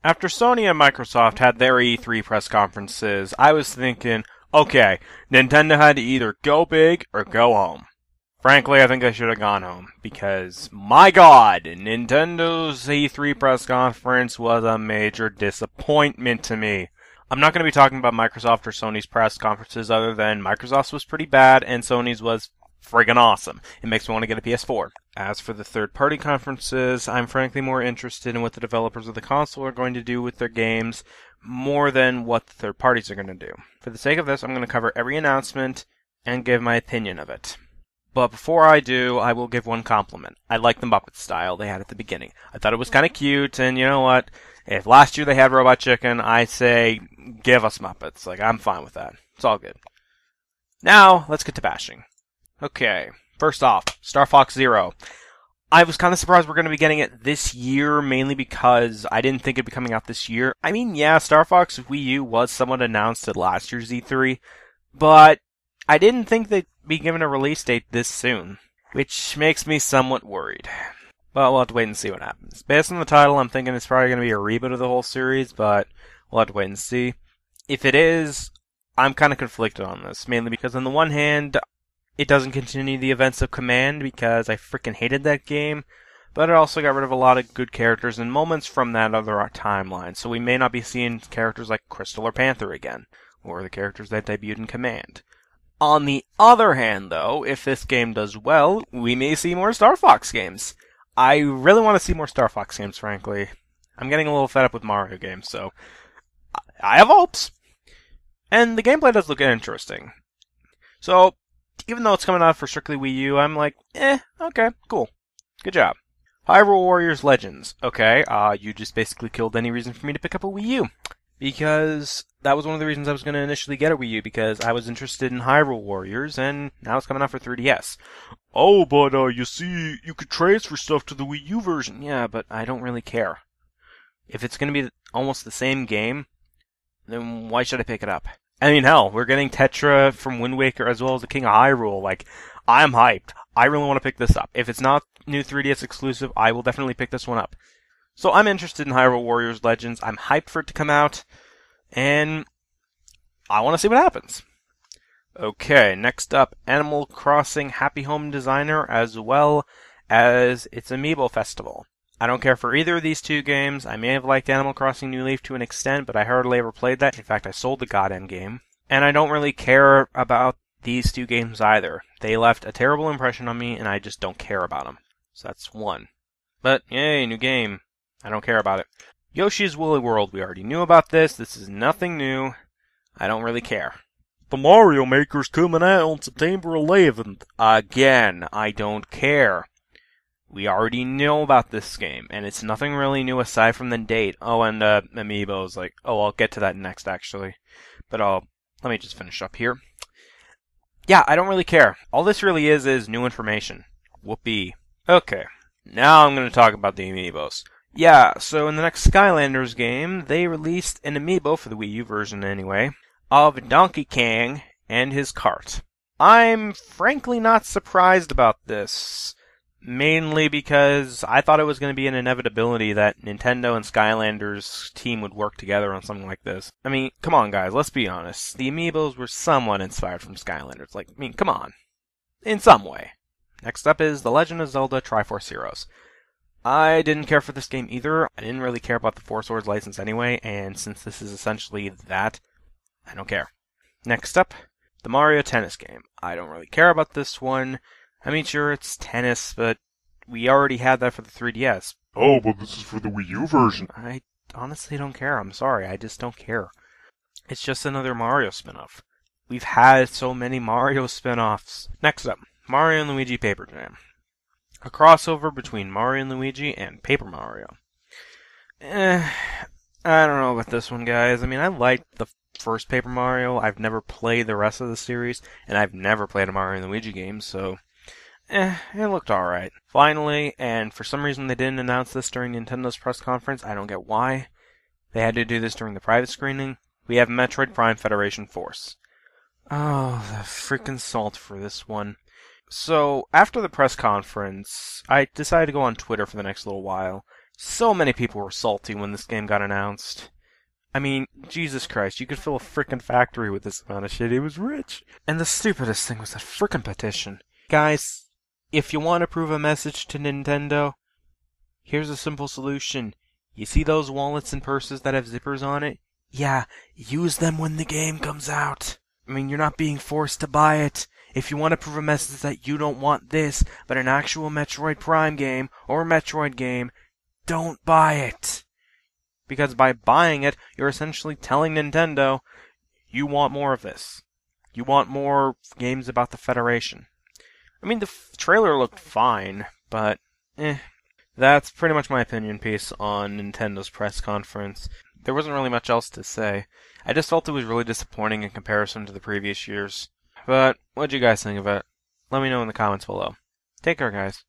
After Sony and Microsoft had their E3 press conferences, I was thinking, okay, Nintendo had to either go big or go home. Frankly, I think I should have gone home, because, my god, Nintendo's E3 press conference was a major disappointment to me. I'm not going to be talking about Microsoft or Sony's press conferences other than Microsoft's was pretty bad and Sony's was friggin' awesome. It makes me want to get a PS4. As for the third-party conferences, I'm frankly more interested in what the developers of the console are going to do with their games more than what the third parties are going to do. For the sake of this, I'm going to cover every announcement and give my opinion of it. But before I do, I will give one compliment. I like the Muppet style they had at the beginning. I thought it was kind of cute, and you know what? If last year they had Robot Chicken, I say, give us Muppets. Like, I'm fine with that. It's all good. Now, let's get to bashing. Okay, first off, Star Fox Zero. I was kind of surprised we're going to be getting it this year, mainly because I didn't think it'd be coming out this year. I mean, yeah, Star Fox Wii U was somewhat announced at last year's E3, but I didn't think they'd be given a release date this soon, which makes me somewhat worried. But we'll have to wait and see what happens. Based on the title, I'm thinking it's probably going to be a reboot of the whole series, but we'll have to wait and see. If it is, I'm kind of conflicted on this, mainly because on the one hand, it doesn't continue the events of Command because I freaking hated that game, but it also got rid of a lot of good characters and moments from that other timeline, so we may not be seeing characters like Crystal or Panther again, or the characters that debuted in Command. On the other hand, though, if this game does well, we may see more Star Fox games. I really want to see more Star Fox games, frankly. I'm getting a little fed up with Mario games, so I have hopes. And the gameplay does look interesting. So, even though it's coming out for strictly Wii U, I'm like, okay, cool. Good job. Hyrule Warriors Legends. Okay, you just basically killed any reason for me to pick up a Wii U. Because that was one of the reasons I was going to initially get a Wii U, because I was interested in Hyrule Warriors, and now it's coming out for 3DS. Oh, but, you see, you could transfer stuff to the Wii U version. Yeah, but I don't really care. If it's going to be almost the same game, then why should I pick it up? I mean, hell, we're getting Tetra from Wind Waker as well as the King of Hyrule. Like, I'm hyped. I really want to pick this up. If it's not new 3DS exclusive, I will definitely pick this one up. So I'm interested in Hyrule Warriors Legends. I'm hyped for it to come out, and I want to see what happens. Okay, next up, Animal Crossing Happy Home Designer, as well as its Amiibo Festival. I don't care for either of these two games. I may have liked Animal Crossing New Leaf to an extent, but I hardly ever played that. In fact, I sold the goddamn game. And I don't really care about these two games either. They left a terrible impression on me, and I just don't care about them. So that's one. But, yay, new game. I don't care about it. Yoshi's Woolly World, we already knew about this. This is nothing new. I don't really care. The Mario Maker's coming out on September 11th. Again, I don't care. We already know about this game, and it's nothing really new aside from the date. Oh, and Amiibos, like, I'll get to that next, actually. But let me just finish up here. Yeah, I don't really care. All this really is new information. Whoopee. Okay, now I'm going to talk about the Amiibos. Yeah, so in the next Skylanders game, they released an Amiibo, for the Wii U version anyway, of Donkey Kong and his cart. I'm frankly not surprised about this, mainly because I thought it was going to be an inevitability that Nintendo and Skylanders team would work together on something like this. I mean, come on guys, let's be honest. The Amiibos were somewhat inspired from Skylanders. Like, I mean, come on. In some way. Next up is The Legend of Zelda Triforce Heroes. I didn't care for this game either. I didn't really care about the Four Swords license anyway, and since this is essentially that, I don't care. Next up, the Mario Tennis game. I don't really care about this one. I mean, sure, it's tennis, but we already had that for the 3DS. Oh, but this is for the Wii U version. I honestly don't care. I'm sorry. I just don't care. It's just another Mario spin-off. We've had so many Mario spin-offs. Next up, Mario and Luigi Paper Jam. A crossover between Mario and Luigi and Paper Mario. I don't know about this one, guys. I mean, I liked the first Paper Mario. I've never played the rest of the series, and I've never played a Mario and Luigi game, so it looked alright. Finally, and for some reason they didn't announce this during Nintendo's press conference, I don't get why. They had to do this during the private screening. We have Metroid Prime Federation Force. Oh, the freaking salt for this one. So, after the press conference, I decided to go on Twitter for the next little while, So many people were salty when this game got announced. I mean, Jesus Christ, you could fill a frickin' factory with this amount of shit. It was rich. And the stupidest thing was that frickin' petition. Guys, if you want to prove a message to Nintendo, here's a simple solution. You see those wallets and purses that have zippers on it? Yeah, use them when the game comes out. I mean, you're not being forced to buy it. If you want to prove a message that you don't want this, but an actual Metroid Prime game or Metroid game, don't buy it. Because by buying it, you're essentially telling Nintendo, you want more of this. You want more games about the Federation. I mean, the trailer looked fine, but That's pretty much my opinion piece on Nintendo's press conference. There wasn't really much else to say. I just felt it was really disappointing in comparison to the previous years. But, what'd you guys think of it? Let me know in the comments below. Take care, guys.